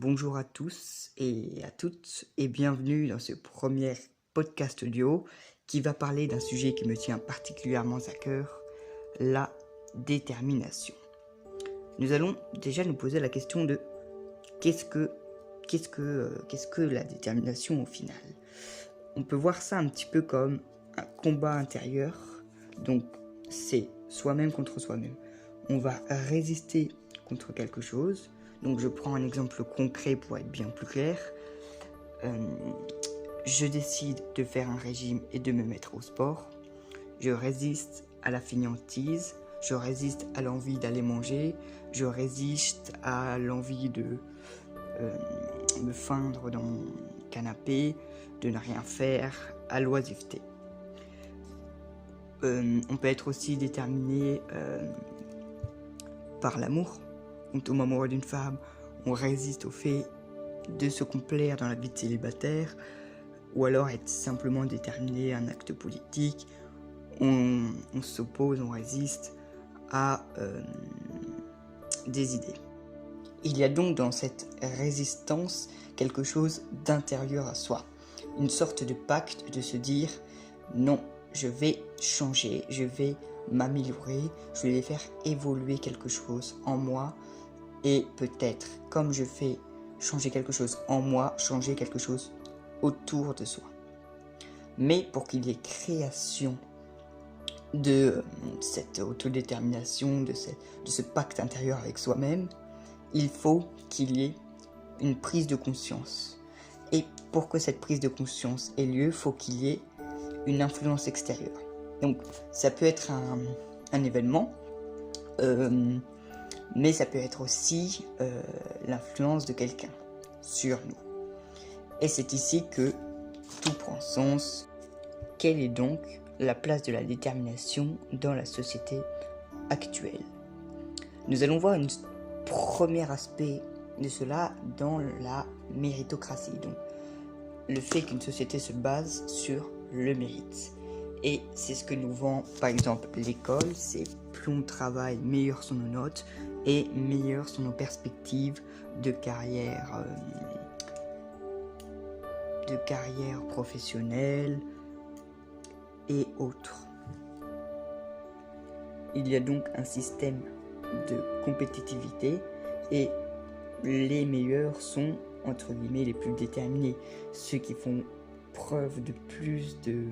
Bonjour à tous et à toutes et bienvenue dans ce premier podcast audio qui va parler d'un sujet qui me tient particulièrement à cœur, la détermination. Nous allons déjà nous poser la question de qu'est-ce que la détermination au final. On peut voir ça un petit peu comme un combat intérieur, donc c'est soi-même contre soi-même. On va résister contre quelque chose. Donc je prends un exemple concret pour être bien plus clair. Je décide de faire un régime et de me mettre au sport. Je résiste à la fainéantise, je résiste à l'envie d'aller manger, je résiste à l'envie de me feindre dans mon canapé, de ne rien faire, à l'oisiveté. On peut être aussi déterminé par l'amour. On tombe amoureux d'une femme, on résiste au fait de se complaire dans la vie de célibataire, ou alors être simplement déterminé à un acte politique. On s'oppose, on résiste à des idées. Il y a donc dans cette résistance quelque chose d'intérieur à soi, une sorte de pacte de se dire non, je vais changer, je vais m'améliorer, je vais faire évoluer quelque chose en moi et peut-être, comme je fais changer quelque chose en moi, changer quelque chose autour de soi. Mais pour qu'il y ait création de cette autodétermination, de ce pacte intérieur avec soi-même, il faut qu'il y ait une prise de conscience. Et pour que cette prise de conscience ait lieu, il faut qu'il y ait une influence extérieure. Donc ça peut être un événement, mais ça peut être aussi l'influence de quelqu'un sur nous. Et c'est ici que tout prend sens. Quelle est donc la place de la détermination dans la société actuelle ? Nous allons voir un premier aspect de cela dans la méritocratie. Donc, le fait qu'une société se base sur le mérite. Et c'est ce que nous vend par exemple l'école, c'est plus on travaille, meilleures sont nos notes et meilleures sont nos perspectives de carrière professionnelle et autres. Il y a donc un système de compétitivité et les meilleurs sont entre guillemets les plus déterminés, ceux qui font preuve de plus de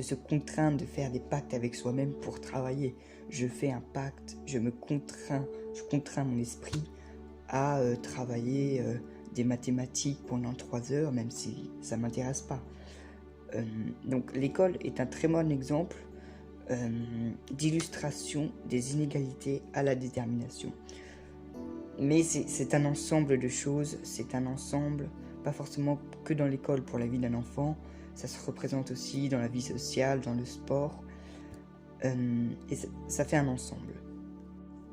se contraindre, de faire des pactes avec soi-même pour travailler. Je fais un pacte, je contrains mon esprit à travailler des mathématiques pendant 3 heures, même si ça ne m'intéresse pas. Donc l'école est un très bon exemple d'illustration des inégalités à la détermination. Mais c'est un ensemble de choses, c'est un ensemble, pas forcément que dans l'école pour la vie d'un enfant, ça se représente aussi dans la vie sociale, dans le sport, et ça fait un ensemble.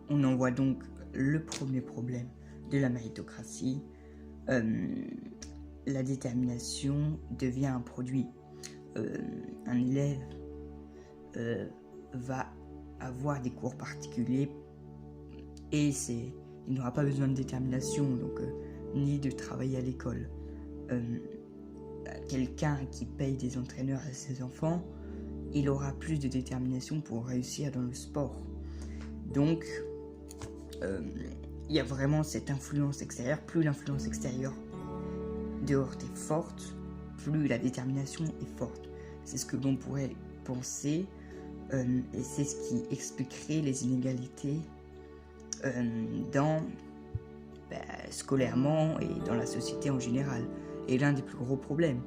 On en voit donc le premier problème de la méritocratie. La détermination devient un produit. Un élève va avoir des cours particuliers et il n'aura pas besoin de détermination, donc ni de travailler à l'école. Quelqu'un qui paye des entraîneurs à ses enfants, il aura plus de détermination pour réussir dans le sport. Donc, il y a vraiment cette influence extérieure. Plus l'influence extérieure dehors est forte, plus la détermination est forte. C'est ce que l'on pourrait penser, et c'est ce qui expliquerait les inégalités scolairement et dans la société en général. Et l'un des plus gros problèmes,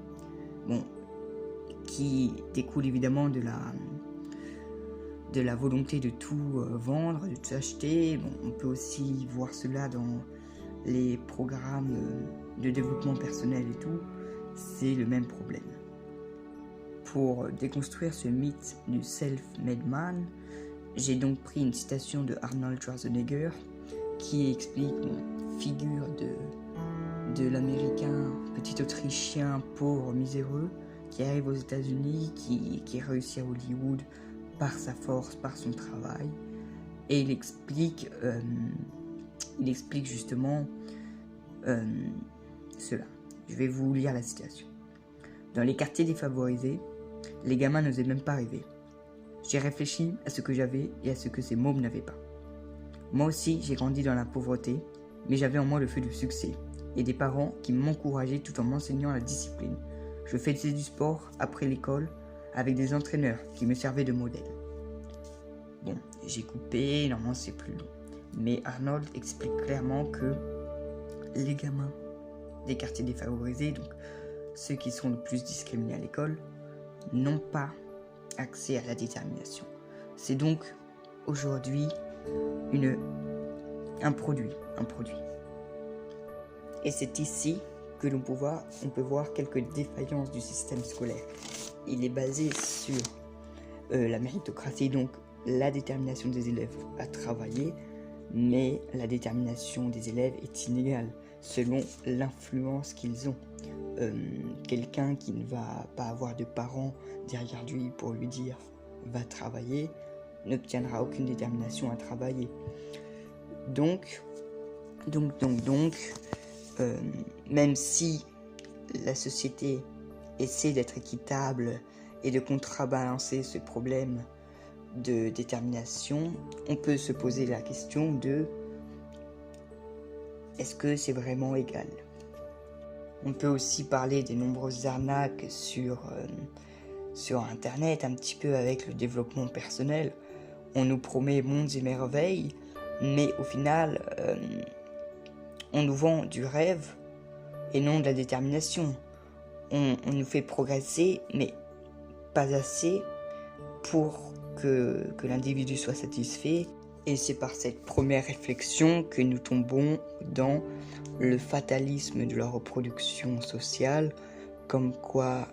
qui découle évidemment de la volonté de tout vendre, de tout acheter. On peut aussi voir cela dans les programmes de développement personnel et tout. C'est le même problème. Pour déconstruire ce mythe du self-made man, j'ai donc pris une citation de Arnold Schwarzenegger qui explique figure de l'américain petit autrichien pauvre miséreux qui arrive aux États-Unis, qui réussit à Hollywood par sa force, par son travail, et il explique justement cela. Je vais vous lire la citation. Dans les quartiers défavorisés, les gamins n'osaient même pas rêver. J'ai réfléchi à ce que j'avais et à ce que ces mômes n'avaient pas. Moi aussi, j'ai grandi dans la pauvreté, mais j'avais en moi le feu du succès et des parents qui m'encourageaient tout en m'enseignant la discipline. Je faisais du sport après l'école avec des entraîneurs qui me servaient de modèle. Bon, j'ai coupé, normalement c'est plus long. Mais Arnold explique clairement que les gamins des quartiers défavorisés, donc ceux qui sont le plus discriminés à l'école, n'ont pas accès à la détermination. C'est donc aujourd'hui un produit. Et c'est ici que l'on peut voir quelques défaillances du système scolaire. Il est basé sur la méritocratie, donc la détermination des élèves à travailler, mais la détermination des élèves est inégale selon l'influence qu'ils ont. Quelqu'un qui ne va pas avoir de parents derrière lui pour lui dire « va travailler » n'obtiendra aucune détermination à travailler. Donc, même si la société essaie d'être équitable et de contrebalancer ce problème de détermination, on peut se poser la question de est-ce que c'est vraiment égal? On peut aussi parler des nombreuses arnaques sur Internet, un petit peu avec le développement personnel. On nous promet mondes et merveilles, mais au final, on nous vend du rêve et non de la détermination. On nous fait progresser, mais pas assez pour que l'individu soit satisfait. Et c'est par cette première réflexion que nous tombons dans le fatalisme de la reproduction sociale, comme quoi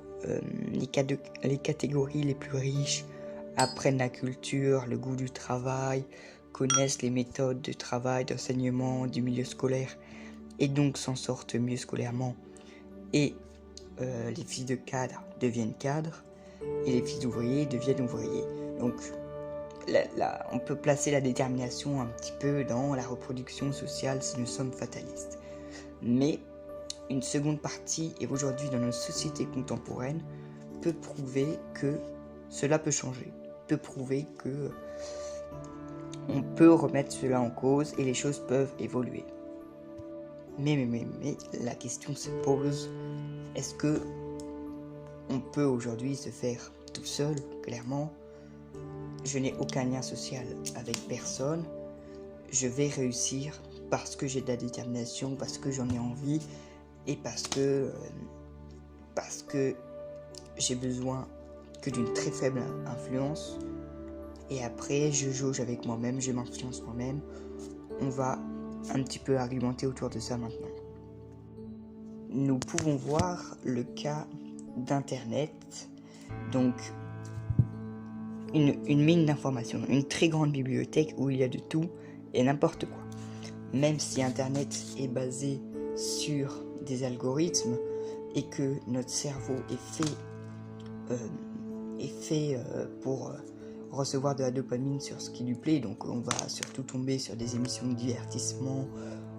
les catégories les plus riches apprennent la culture, le goût du travail, connaissent les méthodes de travail, d'enseignement, du milieu scolaire, et donc s'en sortent mieux scolairement. Et les fils de cadres deviennent cadres, et les fils d'ouvriers deviennent ouvriers. Donc là, on peut placer la détermination un petit peu dans la reproduction sociale si nous sommes fatalistes. Mais une seconde partie, et aujourd'hui dans nos sociétés contemporaines, peut prouver que cela peut changer, peut prouver que on peut remettre cela en cause et les choses peuvent évoluer. Mais la question se pose, est-ce que on peut aujourd'hui se faire tout seul? Clairement, je n'ai aucun lien social avec personne. Je vais réussir parce que j'ai de la détermination, parce que j'en ai envie et parce que j'ai besoin que d'une très faible influence. Et après, je jauge avec moi-même, je m'influence moi-même. On va un petit peu argumenter autour de ça maintenant. Nous pouvons voir le cas d'Internet, donc une mine d'informations, une très grande bibliothèque où il y a de tout et n'importe quoi. Même si Internet est basé sur des algorithmes et que notre cerveau est fait pour recevoir de la dopamine sur ce qui lui plaît, donc on va surtout tomber sur des émissions de divertissement.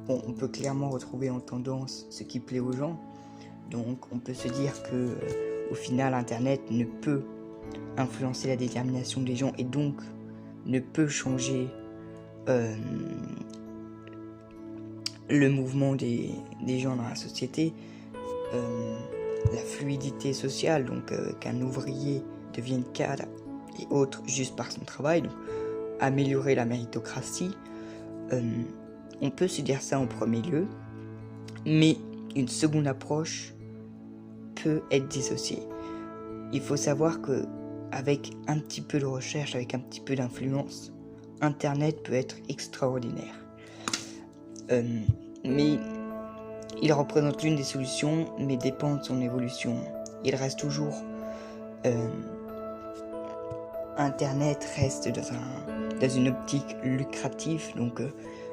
Bon, on peut clairement retrouver en tendance ce qui plaît aux gens, donc on peut se dire que au final Internet ne peut influencer la détermination des gens et donc ne peut changer le mouvement des gens dans la société, la fluidité sociale, donc qu'un ouvrier devienne cadre et autres juste par son travail, donc améliorer la méritocratie. On peut se dire ça en premier lieu, mais une seconde approche peut être dissociée. Il faut savoir que avec un petit peu de recherche, avec un petit peu d'influence, Internet peut être extraordinaire. Mais il représente l'une des solutions, mais dépend de son évolution. Il reste toujours... Internet reste dans une optique lucrative, donc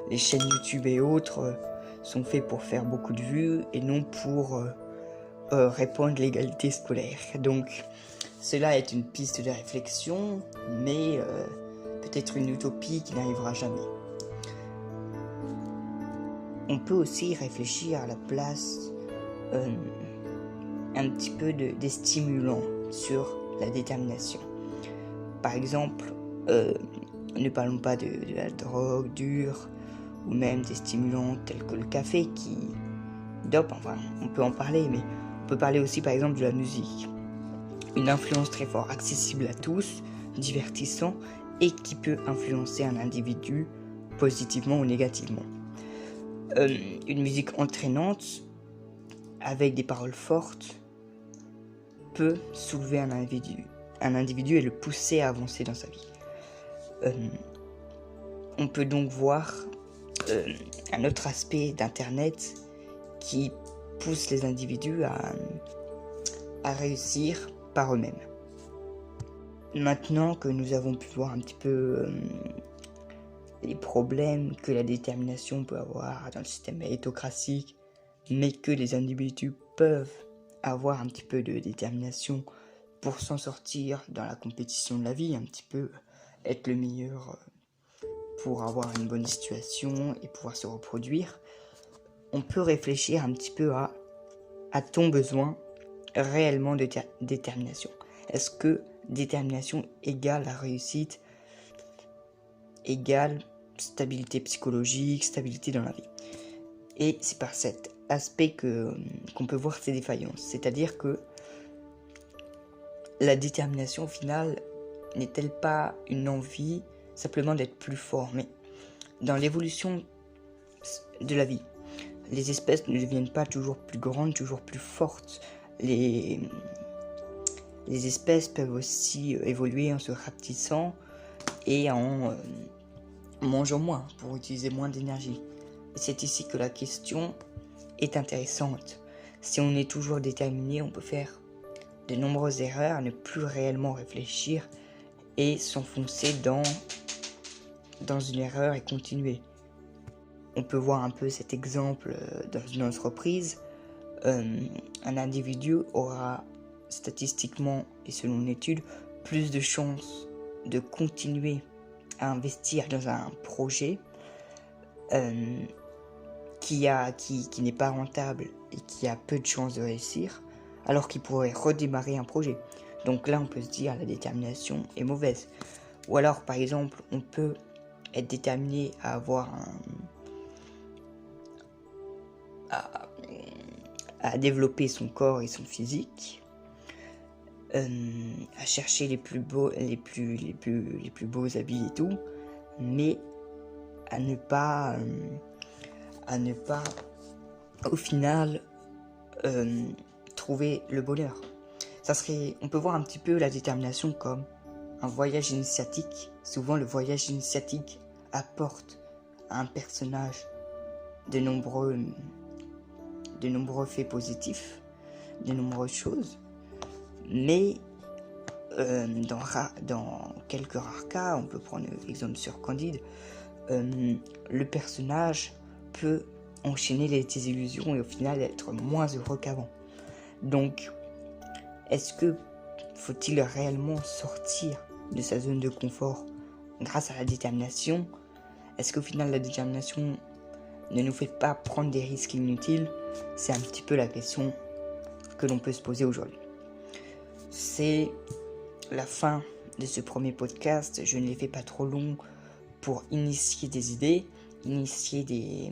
les chaînes YouTube et autres sont faits pour faire beaucoup de vues et non pour répandre l'égalité scolaire. Donc cela est une piste de réflexion, mais peut-être une utopie qui n'arrivera jamais. On peut aussi réfléchir à la place un petit peu des stimulants sur la détermination. Par exemple, ne parlons pas de la drogue dure ou même des stimulants tels que le café qui dope, enfin on peut en parler, mais on peut parler aussi par exemple de la musique. Une influence très forte, accessible à tous, divertissant et qui peut influencer un individu positivement ou négativement. Une musique entraînante avec des paroles fortes peut soulever un individu et le pousser à avancer dans sa vie. On peut donc voir un autre aspect d'Internet qui pousse les individus à réussir par eux-mêmes. Maintenant que nous avons pu voir un petit peu les problèmes que la détermination peut avoir dans le système méritocratique, mais que les individus peuvent avoir un petit peu de détermination pour s'en sortir dans la compétition de la vie, un petit peu être le meilleur pour avoir une bonne situation et pouvoir se reproduire, on peut réfléchir un petit peu à a-t-on besoin réellement de détermination? Est-ce que détermination égale la réussite, égale stabilité psychologique, stabilité dans la vie? Et c'est par cet aspect qu'on peut voir ces défaillances. C'est-à-dire que la détermination au final n'est-elle pas une envie simplement d'être plus fort? Mais dans l'évolution de la vie, les espèces ne deviennent pas toujours plus grandes, toujours plus fortes. Les espèces peuvent aussi évoluer en se rapetissant et en mangeant moins pour utiliser moins d'énergie. Et c'est ici que la question est intéressante. Si on est toujours déterminé, on peut faire de nombreuses erreurs, ne plus réellement réfléchir et s'enfoncer dans une erreur et continuer. On peut voir un peu cet exemple dans une entreprise. Un individu aura statistiquement et selon une étude plus de chances de continuer à investir dans un projet qui n'est pas rentable et qui a peu de chances de réussir, alors qu'il pourrait redémarrer un projet. Donc là, on peut se dire la détermination est mauvaise. Ou alors, par exemple, on peut être déterminé à avoir à développer son corps et son physique, à chercher les plus beaux habits et tout, mais à ne pas au final trouver le bonheur. On peut voir un petit peu la détermination comme un voyage initiatique. Souvent le voyage initiatique apporte à un personnage de nombreux faits positifs, de nombreuses choses, mais dans quelques rares cas, on peut prendre l'exemple sur Candide, le personnage peut enchaîner les désillusions et au final être moins heureux qu'avant. Donc, est-ce que faut-il réellement sortir de sa zone de confort grâce à la détermination? Est-ce qu'au final la détermination ne nous fait pas prendre des risques inutiles? C'est un petit peu la question que l'on peut se poser aujourd'hui. C'est la fin de ce premier podcast. Je ne l'ai fait pas trop long pour initier des idées, initier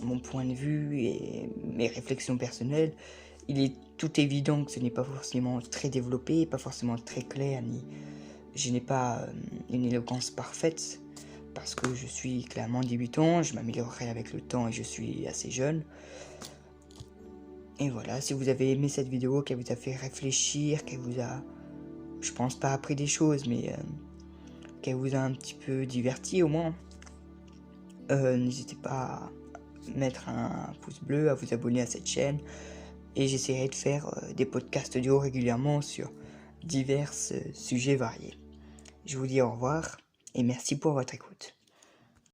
mon point de vue et mes réflexions personnelles. Il est tout évident que ce n'est pas forcément très développé, pas forcément très clair, je n'ai pas une éloquence parfaite parce que je suis clairement débutant, je m'améliorerai avec le temps et je suis assez jeune. Et voilà, si vous avez aimé cette vidéo, qu'elle vous a fait réfléchir, qu'elle vous a, je pense pas appris des choses, mais qu'elle vous a un petit peu diverti au moins, n'hésitez pas à mettre un pouce bleu, à vous abonner à cette chaîne, et j'essaierai de faire des podcasts audio régulièrement sur divers sujets variés. Je vous dis au revoir et merci pour votre écoute.